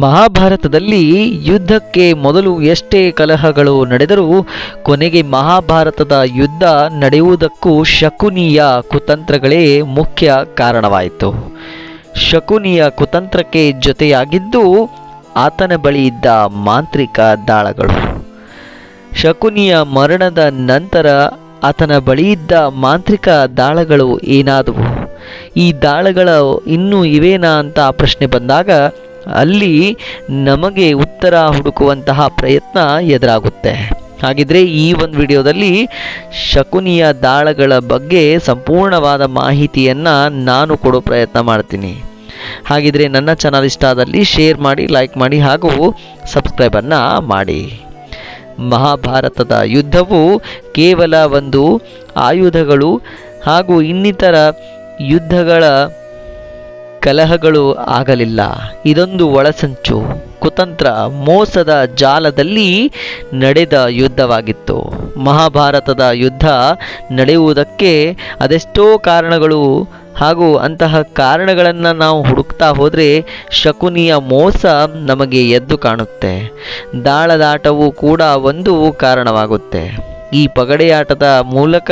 ಮಹಾಭಾರತದಲ್ಲಿ ಯುದ್ಧಕ್ಕೆ ಮೊದಲು ಎಷ್ಟೇ ಕಲಹಗಳು ನಡೆದರೂ ಕೊನೆಗೆ ಮಹಾಭಾರತದ ಯುದ್ಧ ನಡೆಯುವುದಕ್ಕೂ ಶಕುನಿಯ ಕುತಂತ್ರಗಳೇ ಮುಖ್ಯ ಕಾರಣವಾಯಿತು. ಶಕುನಿಯ ಕುತಂತ್ರಕ್ಕೆ ಜೊತೆಯಾಗಿದ್ದು ಆತನ ಬಳಿ ಇದ್ದ ಮಾಂತ್ರಿಕ ದಾಳಗಳು. ಶಕುನಿಯ ಮರಣದ ನಂತರ ಆತನ ಬಳಿ ಇದ್ದ ಮಾಂತ್ರಿಕ ದಾಳಗಳು ಏನಾದವು? ಈ ದಾಳಗಳು ಇನ್ನೂ ಇವೇನಾ ಅಂತ ಪ್ರಶ್ನೆ ಬಂದಾಗ ಅಲ್ಲಿ ನಮಗೆ ಉತ್ತರ ಹುಡುಕುವಂತಹ ಪ್ರಯತ್ನ ಎದುರಾಗುತ್ತೆ. ಹಾಗಿದ್ರೆ ಈ ಒಂದು ವಿಡಿಯೋದಲ್ಲಿ ಶಕುನಿಯ ದಾಳಗಳ ಬಗ್ಗೆ ಸಂಪೂರ್ಣವಾದ ಮಾಹಿತಿಯನ್ನು ನಾನು ಕೊಡೋ ಪ್ರಯತ್ನ ಮಾಡ್ತೀನಿ. ಹಾಗಿದ್ರೆ ನನ್ನ ಚಾನಲ್ ಇಷ್ಟ ಆದಲ್ಲಿ ಶೇರ್ ಮಾಡಿ, ಲೈಕ್ ಮಾಡಿ ಹಾಗೂ ಸಬ್ಸ್ಕ್ರೈಬನ್ನು ಮಾಡಿ. ಮಹಾಭಾರತದ ಯುದ್ಧವು ಕೇವಲ ಒಂದು ಆಯುಧಗಳು ಹಾಗೂ ಇನ್ನಿತರ ಯುದ್ಧಗಳ ಕಲಹಗಳು ಆಗಲಿಲ್ಲ. ಇದೊಂದು ಒಳಸಂಚು, ಕುತಂತ್ರ, ಮೋಸದ ಜಾಲದಲ್ಲಿ ನಡೆದ ಯುದ್ಧವಾಗಿತ್ತು. ಮಹಾಭಾರತದ ಯುದ್ಧ ನಡೆಯುವುದಕ್ಕೆ ಅದೆಷ್ಟೋ ಕಾರಣಗಳು ಹಾಗೂ ಅಂತಹ ಕಾರಣಗಳನ್ನು ನಾವು ಹುಡುಕ್ತಾ ಹೋದರೆ ಶಕುನಿಯ ಮೋಸ ನಮಗೆ ಎದ್ದು ಕಾಣುತ್ತೆ. ದಾಳದಾಟವು ಕೂಡ ಒಂದು ಕಾರಣವಾಗುತ್ತೆ. ಈ ಪಗಡೆಯಾಟದ ಮೂಲಕ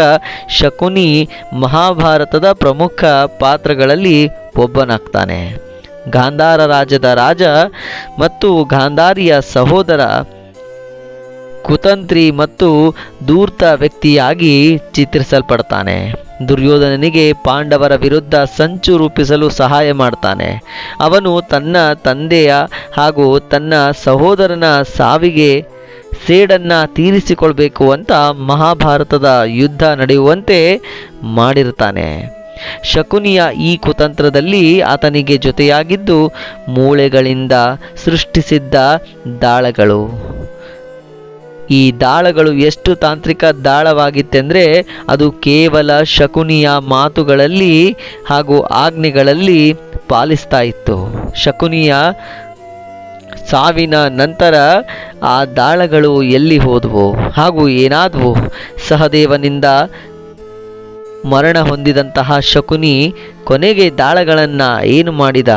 ಶಕುನಿ ಮಹಾಭಾರತದ ಪ್ರಮುಖ ಪಾತ್ರಗಳಲ್ಲಿ ಒಬ್ಬನಾಗ್ತಾನೆ. ಗಾಂಧಾರ ರಾಜ್ಯದ ರಾಜ ಮತ್ತು ಗಾಂಧಾರಿಯ ಸಹೋದರ, ಕುತಂತ್ರಿ ಮತ್ತು ಧೂರ್ತ ವ್ಯಕ್ತಿಯಾಗಿ ಚಿತ್ರಿಸಲ್ಪಡ್ತಾನೆ. ದುರ್ಯೋಧನನಿಗೆ ಪಾಂಡವರ ವಿರುದ್ಧ ಸಂಚು ರೂಪಿಸಲು ಸಹಾಯ ಮಾಡ್ತಾನೆ. ಅವನು ತನ್ನ ತಂದೆಯ ಹಾಗೂ ತನ್ನ ಸಹೋದರನ ಸಾವಿಗೆ ಸೇಡನ್ನು ತೀರಿಸಿಕೊಳ್ಬೇಕು ಅಂತ ಮಹಾಭಾರತದ ಯುದ್ಧ ನಡೆಯುವಂತೆ ಮಾಡಿರ್ತಾನೆ. ಶಕುನಿಯ ಈ ಕುತಂತ್ರದಲ್ಲಿ ಆತನಿಗೆ ಜೊತೆಯಾಗಿದ್ದು ಮೂಳೆಗಳಿಂದ ಸೃಷ್ಟಿಸಿದ್ದ ದಾಳಗಳು. ಈ ದಾಳಗಳು ಎಷ್ಟು ತಾಂತ್ರಿಕ ದಾಳವಾಗಿತ್ತೆಂದರೆ ಅದು ಕೇವಲ ಶಕುನಿಯ ಮಾತುಗಳಲ್ಲಿ ಹಾಗೂ ಆಜ್ಞೆಗಳಲ್ಲಿ ಪಾಲಿಸ್ತಾ ಇತ್ತು. ಶಕುನಿಯ ಸಾವಿನ ನಂತರ ಆ ದಾಳಗಳು ಎಲ್ಲಿ ಹೋದವು ಹಾಗೂ ಏನಾದವು? ಸಹದೇವನಿಂದ ಮರಣ ಹೊಂದಿದಂತಹ ಶಕುನಿ ಕೊನೆಗೆ ದಾಳಗಳನ್ನು ಏನು ಮಾಡಿದ?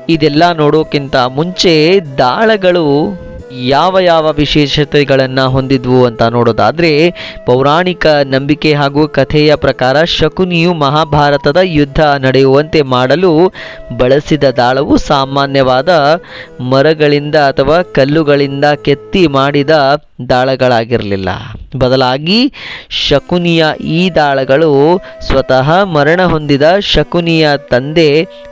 ಇದೆಲ್ಲ ನೋಡೋಕ್ಕಿಂತ ಮುಂಚೆ ದಾಳಗಳು ಯಾವ ಯಾವ ವಿಶೇಷತೆಗಳನ್ನು ಹೊಂದಿದ್ವು ಅಂತ ನೋಡೋದಾದರೆ, ಪೌರಾಣಿಕ ನಂಬಿಕೆ ಹಾಗೂ ಕಥೆಯ ಪ್ರಕಾರ ಶಕುನಿಯು ಮಹಾಭಾರತದ ಯುದ್ಧ ನಡೆಯುವಂತೆ ಮಾಡಲು ಬಳಸಿದ ದಾಳವು ಸಾಮಾನ್ಯವಾದ ಮರಗಳಿಂದ ಅಥವಾ ಕಲ್ಲುಗಳಿಂದ ಕೆತ್ತಿ ಮಾಡಿದ ದಾಳಗಳಾಗಿರಲಿಲ್ಲ. ಬದಲಾಗಿ ಶಕುನಿಯ ಈ ದಾಳಗಳು ಸ್ವತಃ ಮರಣ ಹೊಂದಿದ ಶಕುನಿಯ ತಂದೆ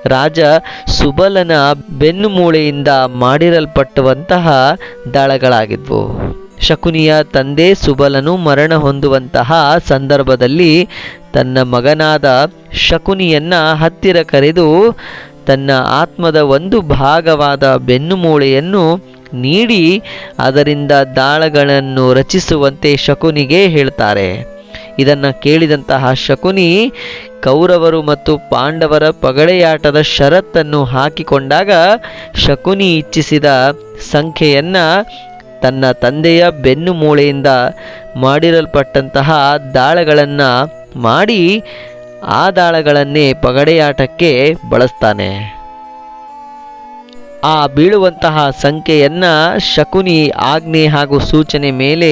ರಾಜ ಸುಬಲನ ಬೆನ್ನುಮೂಳೆಯಿಂದ ಮಾಡಿರಲ್ಪಟ್ಟಂತಹ ದಾಳಗಳಾಗಿದ್ವು. ಶಕುನಿಯ ತಂದೆ ಸುಬಲನು ಮರಣ ಹೊಂದುವಂತಹ ಸಂದರ್ಭದಲ್ಲಿ ತನ್ನ ಮಗನಾದ ಶಕುನಿಯನ್ನ ಹತ್ತಿರ ಕರೆದು ತನ್ನ ಆತ್ಮದ ಒಂದು ಭಾಗವಾದ ಬೆನ್ನುಮೂಳೆಯನ್ನು ನೀಡಿ ಅದರಿಂದ ದಾಳಗಳನ್ನು ರಚಿಸುವಂತೆ ಶಕುನಿಗೆ ಹೇಳ್ತಾರೆ. ಇದನ್ನು ಕೇಳಿದಂತಹ ಶಕುನಿ ಕೌರವರು ಮತ್ತು ಪಾಂಡವರ ಪಗಡೆಯಾಟದ ಷರತ್ತನ್ನು ಹಾಕಿಕೊಂಡಾಗ ಶಕುನಿ ಇಚ್ಛಿಸಿದ ಸಂಖ್ಯೆಯನ್ನು ತನ್ನ ತಂದೆಯ ಬೆನ್ನು ಮೂಳೆಯಿಂದ ಮಾಡಿರಲ್ಪಟ್ಟಂತಹ ದಾಳಗಳನ್ನು ಮಾಡಿ ಆ ದಾಳಗಳನ್ನೇ ಪಗಡೆಯಾಟಕ್ಕೆ ಬಳಸ್ತಾನೆ. ಆ ಬೀಳುವಂತಹ ಸಂಖ್ಯೆಯನ್ನು ಶಕುನಿ ಆಜ್ಞೆ ಹಾಗೂ ಸೂಚನೆ ಮೇಲೆ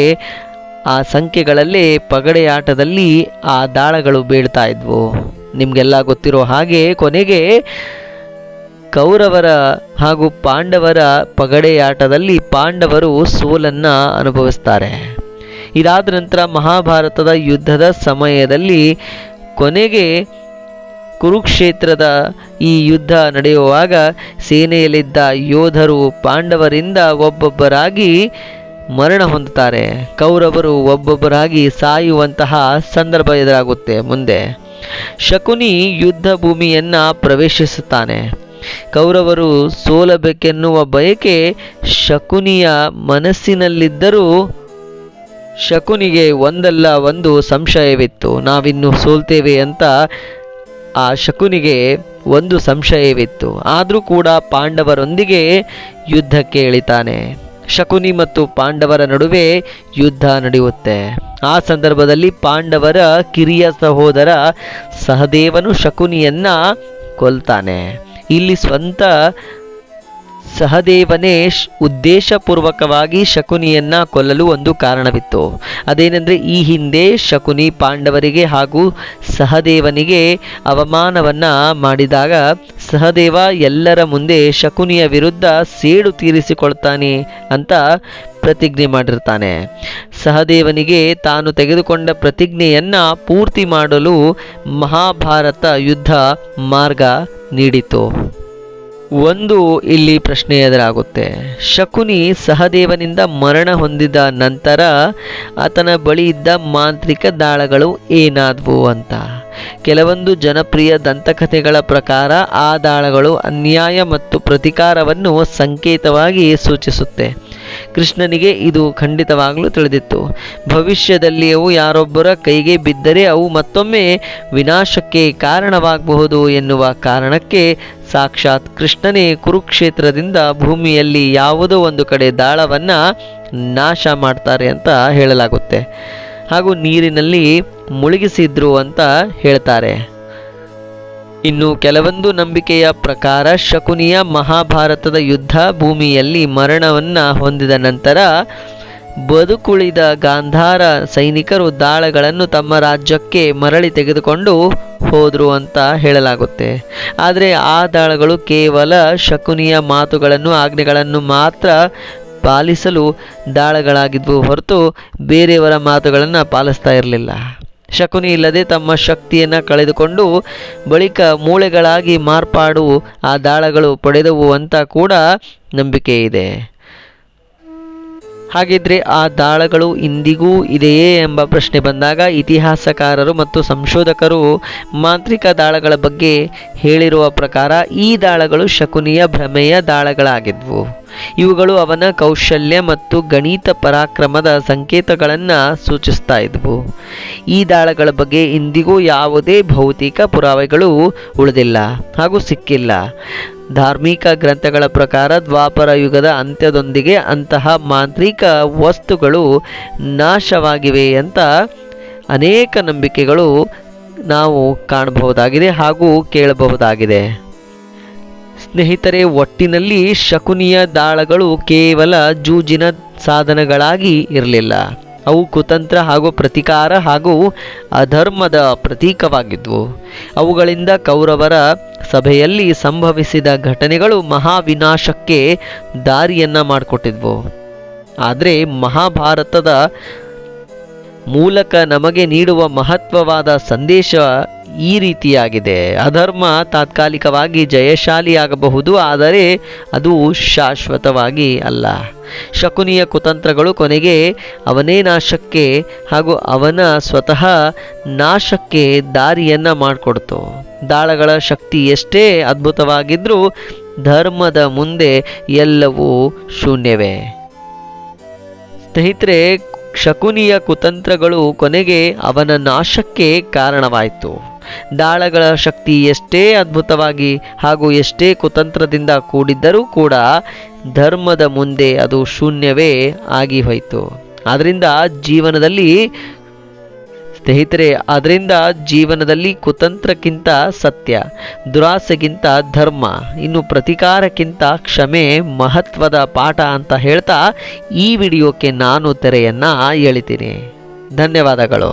ಆ ಸಂಖ್ಯೆಗಳಲ್ಲೇ ಪಗಡೆಯಾಟದಲ್ಲಿ ಆ ದಾಳಗಳು ಬೀಳ್ತಾ ಇದ್ವು. ನಿಮಗೆಲ್ಲ ಗೊತ್ತಿರೋ ಹಾಗೆ ಕೊನೆಗೆ ಕೌರವರ ಹಾಗೂ ಪಾಂಡವರ ಪಗಡೆಯಾಟದಲ್ಲಿ ಪಾಂಡವರು ಸೋಲನ್ನು ಅನುಭವಿಸ್ತಾರೆ. ಇದಾದ ನಂತರ ಮಹಾಭಾರತದ ಯುದ್ಧದ ಸಮಯದಲ್ಲಿ ಕೊನೆಗೆ ಕುರುಕ್ಷೇತ್ರದ ಈ ಯುದ್ಧ ನಡೆಯುವಾಗ ಸೇನೆಯಲ್ಲಿದ್ದ ಯೋಧರು ಪಾಂಡವರಿಂದ ಒಬ್ಬೊಬ್ಬರಾಗಿ ಮರಣ ಹೊಂದುತ್ತಾರೆ. ಕೌರವರು ಒಬ್ಬೊಬ್ಬರಾಗಿ ಸಾಯುವಂತಹ ಸಂದರ್ಭ ಎದುರಾಗುತ್ತೆ. ಮುಂದೆ ಶಕುನಿ ಯುದ್ಧ ಭೂಮಿಯನ್ನು ಪ್ರವೇಶಿಸುತ್ತಾನೆ. ಕೌರವರು ಸೋಲಬೇಕೆನ್ನುವ ಬಯಕೆ ಶಕುನಿಯ ಮನಸ್ಸಿನಲ್ಲಿದ್ದರೂ ಶಕುನಿಗೆ ಒಂದಲ್ಲ ಒಂದು ಸಂಶಯವಿತ್ತು. ನಾವಿನ್ನು ಸೋಲ್ತೇವೆ ಅಂತ ಆ ಶಕುನಿಗೆ ಒಂದು ಸಂಶಯವಿತ್ತು. ಆದರೂ ಕೂಡ ಪಾಂಡವರೊಂದಿಗೆ ಯುದ್ಧಕ್ಕೆ ಇಳಿತಾನೆ. ಶಕುನಿ ಮತ್ತು ಪಾಂಡವರ ನಡುವೆ ಯುದ್ಧ ನಡೆಯುತ್ತೆ. ಆ ಸಂದರ್ಭದಲ್ಲಿ ಪಾಂಡವರ ಕಿರಿಯ ಸಹೋದರ ಸಹದೇವನು ಶಕುನಿಯನ್ನ ಕೊಲ್ತಾನೆ. ಇಲ್ಲಿ ಸ್ವಂತ ಸಹದೇವನೇ ಉದ್ದೇಶಪೂರ್ವಕವಾಗಿ ಶಕುನಿಯನ್ನ ಕೊಲ್ಲಲು ಒಂದು ಕಾರಣವಿತ್ತು. ಅದೇನೆಂದರೆ, ಈ ಹಿಂದೆ ಶಕುನಿ ಪಾಂಡವರಿಗೆ ಹಾಗೂ ಸಹದೇವನಿಗೆ ಅವಮಾನವನ್ನ ಮಾಡಿದಾಗ ಸಹದೇವ ಎಲ್ಲರ ಮುಂದೆ ಶಕುನಿಯ ವಿರುದ್ಧ ಸೇಡು ತೀರಿಸಿಕೊಳ್ತಾನೆ ಅಂತ ಪ್ರತಿಜ್ಞೆ ಮಾಡಿರ್ತಾನೆ. ಸಹದೇವನಿಗೆ ತಾನು ತೆಗೆದುಕೊಂಡ ಪ್ರತಿಜ್ಞೆಯನ್ನ ಪೂರ್ತಿ ಮಾಡಲು ಮಹಾಭಾರತ ಯುದ್ಧ ಮಾರ್ಗ ನೀಡಿತು. ಒಂದು ಇಲ್ಲಿ ಪ್ರಶ್ನೆ ಎದುರಾಗುತ್ತೆ. ಶಕುನಿ ಸಹದೇವನಿಂದ ಮರಣ ಹೊಂದಿದ ನಂತರ ಆತನ ಬಳಿ ಇದ್ದ ಮಾಂತ್ರಿಕ ದಾಳಗಳು ಏನಾದವು ಅಂತ. ಕೆಲವೊಂದು ಜನಪ್ರಿಯ ದಂತಕಥೆಗಳ ಪ್ರಕಾರ ಆ ದಾಳಗಳು ಅನ್ಯಾಯ ಮತ್ತು ಪ್ರತೀಕಾರವನ್ನು ಸಂಕೇತವಾಗಿ ಸೂಚಿಸುತ್ತೆ. ಕೃಷ್ಣನಿಗೆ ಇದು ಖಂಡಿತವಾಗಲೂ ತಿಳಿದಿತ್ತು. ಭವಿಷ್ಯದಲ್ಲಿ ಅವು ಯಾರೊಬ್ಬರ ಕೈಗೆ ಬಿದ್ದರೆ ಅವು ಮತ್ತೊಮ್ಮೆ ವಿನಾಶಕ್ಕೆ ಕಾರಣವಾಗಬಹುದು ಎನ್ನುವ ಕಾರಣಕ್ಕೆ ಸಾಕ್ಷಾತ್ ಕೃಷ್ಣನೇ ಕುರುಕ್ಷೇತ್ರದಿಂದ ಭೂಮಿಯಲ್ಲಿ ಯಾವುದೋ ಒಂದು ಕಡೆ ದಾಳವನ್ನು ನಾಶ ಮಾಡ್ತಾರೆ ಅಂತ ಹೇಳಲಾಗುತ್ತೆ. ಹಾಗೂ ನೀರಿನಲ್ಲಿ ಮುಳುಗಿಸಿದ್ರು ಅಂತ ಹೇಳ್ತಾರೆ. ಇನ್ನು ಕೆಲವೊಂದು ನಂಬಿಕೆಯ ಪ್ರಕಾರ ಶಕುನಿಯ ಮಹಾಭಾರತದ ಯುದ್ಧ ಭೂಮಿಯಲ್ಲಿ ಮರಣವನ್ನು ಹೊಂದಿದ ನಂತರ ಬದುಕುಳಿದ ಗಾಂಧಾರ ಸೈನಿಕರು ದಾಳಗಳನ್ನು ತಮ್ಮ ರಾಜ್ಯಕ್ಕೆ ಮರಳಿ ತೆಗೆದುಕೊಂಡು ಹೋದರು ಅಂತ ಹೇಳಲಾಗುತ್ತೆ. ಆದರೆ ಆ ದಾಳಗಳು ಕೇವಲ ಶಕುನಿಯ ಮಾತುಗಳನ್ನು ಆಜ್ಞೆಗಳನ್ನು ಮಾತ್ರ ಪಾಲಿಸಲು ದಾಳಗಳಾಗಿದ್ವು ಹೊರತು ಬೇರೆಯವರ ಮಾತುಗಳನ್ನು ಪಾಲಿಸ್ತಾ ಇರಲಿಲ್ಲ. ಶಕುನಿ ಇಲ್ಲದೆ ತಮ್ಮ ಶಕ್ತಿಯನ್ನು ಕಳೆದುಕೊಂಡು ಬಳಿಕ ಮೂಳೆಗಳಾಗಿ ಮಾರ್ಪಾಡು ಆ ದಾಳಗಳು ಪಡೆದವು ಅಂತ ಕೂಡ ನಂಬಿಕೆ ಇದೆ. ಹಾಗಿದ್ರೆ ಆ ದಾಳಗಳು ಇಂದಿಗೂ ಇದೆಯೇ ಎಂಬ ಪ್ರಶ್ನೆ ಬಂದಾಗ ಇತಿಹಾಸಕಾರರು ಮತ್ತು ಸಂಶೋಧಕರು ಮಾಂತ್ರಿಕ ದಾಳಗಳ ಬಗ್ಗೆ ಹೇಳಿರುವ ಪ್ರಕಾರ ಈ ದಾಳಗಳು ಶಕುನಿಯ ಭ್ರಮೆಯ ದಾಳಗಳಾಗಿದ್ವು. ಇವುಗಳು ಅವನ ಕೌಶಲ್ಯ ಮತ್ತು ಗಣಿತ ಪರಾಕ್ರಮದ ಸಂಕೇತಗಳನ್ನು ಸೂಚಿಸ್ತಾ ಇದ್ವು. ಈ ದಾಳಗಳ ಬಗ್ಗೆ ಇಂದಿಗೂ ಯಾವುದೇ ಭೌತಿಕ ಪುರಾವೆಗಳು ಉಳಿದಿಲ್ಲ ಹಾಗೂ ಸಿಕ್ಕಿಲ್ಲ. ಧಾರ್ಮಿಕ ಗ್ರಂಥಗಳ ಪ್ರಕಾರ ದ್ವಾಪರ ಯುಗದ ಅಂತ್ಯದೊಂದಿಗೆ ಅಂತಹ ಮಾಂತ್ರಿಕ ವಸ್ತುಗಳು ನಾಶವಾಗಿವೆ ಅಂತ ಅನೇಕ ನಂಬಿಕೆಗಳು ನಾವು ಕಾಣಬಹುದಾಗಿದೆ ಹಾಗೂ ಕೇಳಬಹುದಾಗಿದೆ. ಸ್ನೇಹಿತರೆ, ಒಟ್ಟಿನಲ್ಲಿ ಶಕುನಿಯ ದಾಳಗಳು ಕೇವಲ ಜೂಜಿನ ಸಾಧನಗಳಾಗಿ ಇರಲಿಲ್ಲ. ಅವು ಕುತಂತ್ರ ಹಾಗೂ ಪ್ರತೀಕಾರ ಹಾಗೂ ಅಧರ್ಮದ ಪ್ರತೀಕವಾಗಿದ್ವು. ಅವುಗಳಿಂದ ಕೌರವರ ಸಭೆಯಲ್ಲಿ ಸಂಭವಿಸಿದ ಘಟನೆಗಳು ಮಹಾವಿನಾಶಕ್ಕೆ ದಾರಿಯನ್ನು ಮಾಡಿಕೊಟ್ಟಿದ್ವು. ಆದರೆ ಮಹಾಭಾರತದ ಮೂಲಕ ನಮಗೆ ನೀಡುವ ಮಹತ್ವವಾದ ಸಂದೇಶ ಈ ರೀತಿಯಾಗಿದೆ. ಅಧರ್ಮ ತಾತ್ಕಾಲಿಕವಾಗಿ ಜಯಶಾಲಿಯಾಗಬಹುದು, ಆದರೆ ಅದು ಶಾಶ್ವತವಾಗಿ ಅಲ್ಲ. ಶಕುನಿಯ ಕುತಂತ್ರಗಳು ಕೊನೆಗೆ ಅವನೇ ನಾಶಕ್ಕೆ ಹಾಗೂ ಅವನ ಸ್ವತಃ ನಾಶಕ್ಕೆ ದಾರಿಯನ್ನು ಮಾಡಿಕೊಡ್ತು. ದಾಳಗಳ ಶಕ್ತಿ ಎಷ್ಟೇ ಅದ್ಭುತವಾಗಿದ್ರೂ ಧರ್ಮದ ಮುಂದೆ ಎಲ್ಲವೂ ಶೂನ್ಯವೇ. ಸ್ನೇಹಿತರೆ, ಶಕುನಿಯ ಕುತಂತ್ರಗಳು ಕೊನೆಗೆ ಅವನ ನಾಶಕ್ಕೆ ಕಾರಣವಾಯಿತು. ದಾಳಗಳ ಶಕ್ತಿ ಎಷ್ಟೇ ಅದ್ಭುತವಾಗಿ ಹಾಗೂ ಎಷ್ಟೇ ಕುತಂತ್ರದಿಂದ ಕೂಡಿದ್ದರೂ ಕೂಡ ಧರ್ಮದ ಮುಂದೆ ಅದು ಶೂನ್ಯವೇ ಆಗಿ ಹೋಯಿತು. ಆದ್ದರಿಂದ ಜೀವನದಲ್ಲಿ ಕುತಂತ್ರಕ್ಕಿಂತ ಸತ್ಯ, ದುರಾಸೆಗಿಂತ ಧರ್ಮ, ಇನ್ನು ಪ್ರತೀಕಾರಕ್ಕಿಂತ ಕ್ಷಮೆ ಮಹತ್ವದ ಪಾಠ ಅಂತ ಹೇಳ್ತಾ ಈ ವಿಡಿಯೋಕ್ಕೆ ನಾನು ತೆರೆಯನ್ನು ಎಳಿತೀನಿ. ಧನ್ಯವಾದಗಳು.